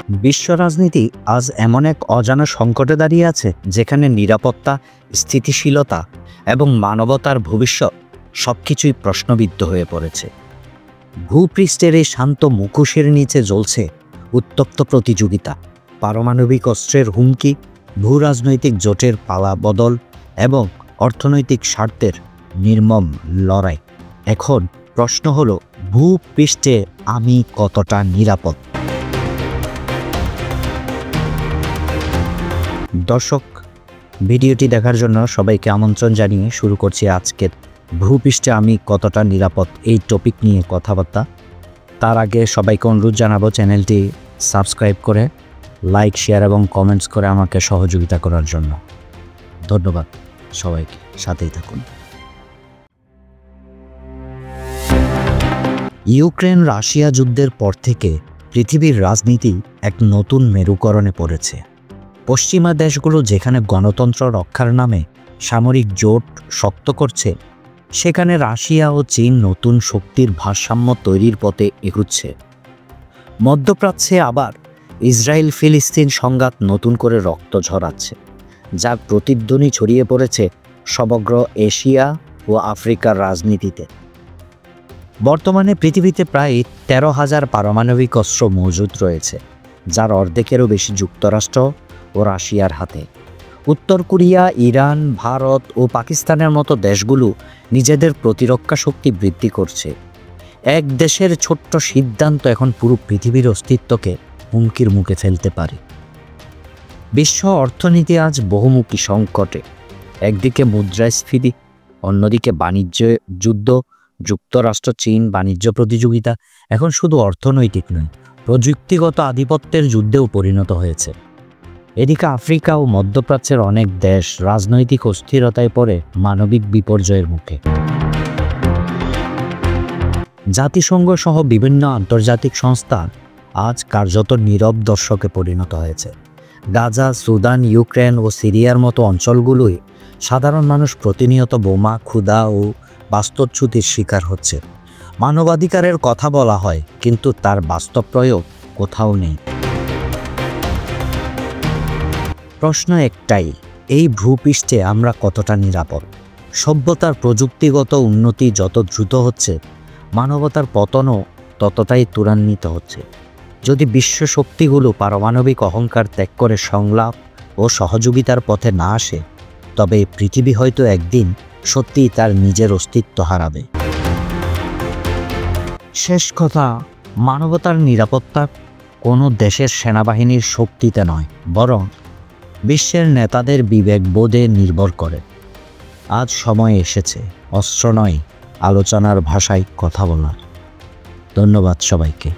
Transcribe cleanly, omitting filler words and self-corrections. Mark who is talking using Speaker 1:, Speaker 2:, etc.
Speaker 1: বিশ্ব রাজনীতি আজ এমন এক অজানা সংকটে দাঁড়িয়ে আছে, যেখানে নিরাপত্তা, স্থিতিশীলতা এবং মানবতার ভবিষ্যৎ সবকিছুই প্রশ্নবিদ্ধ হয়ে পড়েছে। ভূপৃষ্ঠের এই শান্ত মুখোশের নিচে জ্বলছে উত্তপ্ত প্রতিযোগিতা, পারমাণবিক অস্ত্রের হুমকি, ভূরাজনৈতিক জোটের পালা বদল এবং অর্থনৈতিক স্বার্থের নির্মম লড়াই। এখন প্রশ্ন হলো, ভূপৃষ্ঠে আমি কতটা নিরাপদ? দর্শক, ভিডিওটি দেখার জন্য সবাইকে আমন্ত্রণ জানিয়ে শুরু করছি আজকের ভূপৃষ্ঠে আমি কতটা নিরাপদ এই টপিক নিয়ে কথাবার্তা। তার আগে সবাইকে অনুরোধ জানাবো চ্যানেলটি সাবস্ক্রাইব করে লাইক, শেয়ার এবং কমেন্টস করে আমাকে সহযোগিতা করার জন্য। ধন্যবাদ সবাইকে, সাথেই থাকুন। ইউক্রেন রাশিয়া যুদ্ধের পর থেকে পৃথিবীর রাজনীতি এক নতুন মেরুকরণে পড়েছে। পশ্চিমা দেশগুলো যেখানে গণতন্ত্র রক্ষার নামে সামরিক জোট শক্ত করছে, সেখানে রাশিয়া ও চীন নতুন শক্তির ভারসাম্য তৈরির পথে এগুচ্ছে। মধ্যপ্রাচ্যে আবার ইসরায়েল ফিলিস্তিন সংঘাত নতুন করে রক্ত ঝরাচ্ছে, যার প্রতিধ্বনি ছড়িয়ে পড়েছে সমগ্র এশিয়া ও আফ্রিকার রাজনীতিতে। বর্তমানে পৃথিবীতে প্রায় 13,000 পারমাণবিক অস্ত্র মজুদ রয়েছে, যার অর্ধেকেরও বেশি যুক্তরাষ্ট্র ও রাশিয়ার হাতে। উত্তর কোরিয়া, ইরান, ভারত ও পাকিস্তানের মতো দেশগুলো নিজেদের প্রতিরক্ষা শক্তি বৃদ্ধি করছে। এক দেশের ছোট্ট সিদ্ধান্ত এখন পুরো পৃথিবীর অস্তিত্বকে হুমকির মুখে ফেলতে পারে। বিশ্ব অর্থনীতি আজ বহুমুখী সংকটে। একদিকে মুদ্রাস্ফীতি, অন্যদিকে বাণিজ্য যুদ্ধ, যুক্তরাষ্ট্র চীন বাণিজ্য প্রতিযোগিতা এখন শুধু অর্থনৈতিক নয়, প্রযুক্তিগত আধিপত্যের যুদ্ধেও পরিণত হয়েছে। এদিকে আফ্রিকা ও মধ্যপ্রাচ্যের অনেক দেশ রাজনৈতিক অস্থিরতায় পড়ে মানবিক বিপর্যয়ের মুখে। জাতিসংঘ সহ বিভিন্ন আন্তর্জাতিক সংস্থা আজ কার্যত নীরব দর্শকে পরিণত হয়েছে। গাজা, সুদান, ইউক্রেন ও সিরিয়ার মতো অঞ্চলগুলোই সাধারণ মানুষ প্রতিনিয়ত বোমা, ক্ষুধা ও বাস্তুচ্যুতির শিকার হচ্ছে। মানবাধিকারের কথা বলা হয়, কিন্তু তার বাস্তব প্রয়োগ কোথাও নেই। প্রশ্ন একটাই, এই ভূপৃষ্ঠে আমরা কতটা নিরাপদ? সভ্যতার প্রযুক্তিগত উন্নতি যত দ্রুত হচ্ছে, মানবতার পতনও ততটাই ত্বরান্বিত হচ্ছে। যদি বিশ্ব শক্তিগুলো পারমাণবিক অহংকার ত্যাগ করে সংলাপ ও সহযোগিতার পথে না আসে, তবে পৃথিবী হয়তো একদিন সত্যিই তার নিজের অস্তিত্ব হারাবে। শেষ কথা, মানবতার নিরাপত্তা কোনো দেশের সেনাবাহিনীর শক্তিতে নয়, বরং বিশ্বের নেতাদের বিবেকবোধে নির্ভর করে। আজ সময় এসেছে অস্ত্র নয়, আলোচনার ভাষায় কথা বলার। ধন্যবাদ সবাইকে।